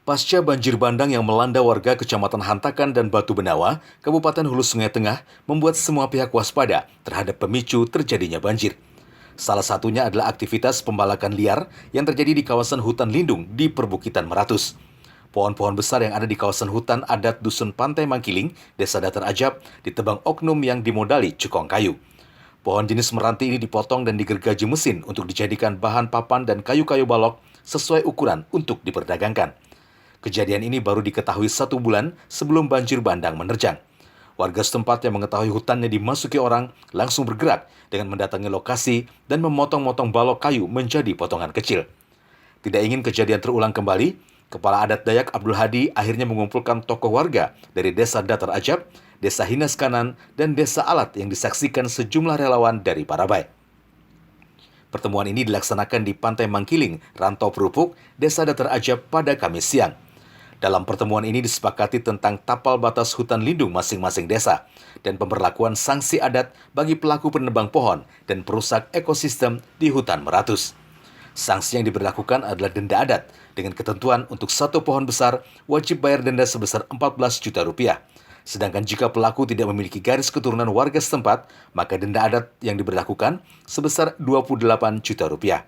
Pasca banjir bandang yang melanda warga Kecamatan Hantakan dan Batu Benawa, Kabupaten Hulu Sungai Tengah, membuat semua pihak waspada terhadap pemicu terjadinya banjir. Salah satunya adalah aktivitas pembalakan liar yang terjadi di kawasan hutan lindung di perbukitan Meratus. Pohon-pohon besar yang ada di kawasan hutan adat Dusun Pantai Mangkiling, Desa Datar Ajab, ditebang oknum yang dimodali cukong kayu. Pohon jenis meranti ini dipotong dan digergaji mesin untuk dijadikan bahan papan dan kayu-kayu balok sesuai ukuran untuk diperdagangkan. Kejadian ini baru diketahui 1 bulan sebelum banjir bandang menerjang. Warga setempat yang mengetahui hutannya dimasuki orang langsung bergerak dengan mendatangi lokasi dan memotong-motong balok kayu menjadi potongan kecil. Tidak ingin kejadian terulang kembali, Kepala Adat Dayak Abdul Hadi akhirnya mengumpulkan tokoh warga dari Desa Datar Ajab, Desa Hinas Kanan, dan Desa Alat yang disaksikan sejumlah relawan dari Parabai. Pertemuan ini dilaksanakan di Pantai Mangkiling, Rantau Perupuk, Desa Datar Ajab pada Kamis siang. Dalam pertemuan ini disepakati tentang tapal batas hutan lindung masing-masing desa dan pemberlakuan sanksi adat bagi pelaku penebang pohon dan perusak ekosistem di hutan Meratus. Sanksi yang diberlakukan adalah denda adat dengan ketentuan untuk 1 pohon besar wajib bayar denda sebesar 14 juta rupiah. Sedangkan jika pelaku tidak memiliki garis keturunan warga setempat, maka denda adat yang diberlakukan sebesar 28 juta rupiah.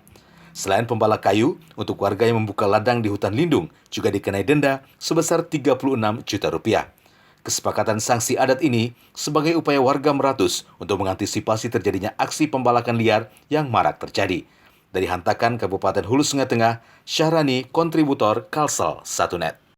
Selain pembalak kayu, untuk warga yang membuka ladang di hutan lindung juga dikenai denda sebesar 36 juta rupiah. Kesepakatan sanksi adat ini sebagai upaya warga Meratus untuk mengantisipasi terjadinya aksi pembalakan liar yang marak terjadi. Dari Hantakan, Kabupaten Hulu Sungai Tengah, Syahrani, kontributor Kalsel 1net.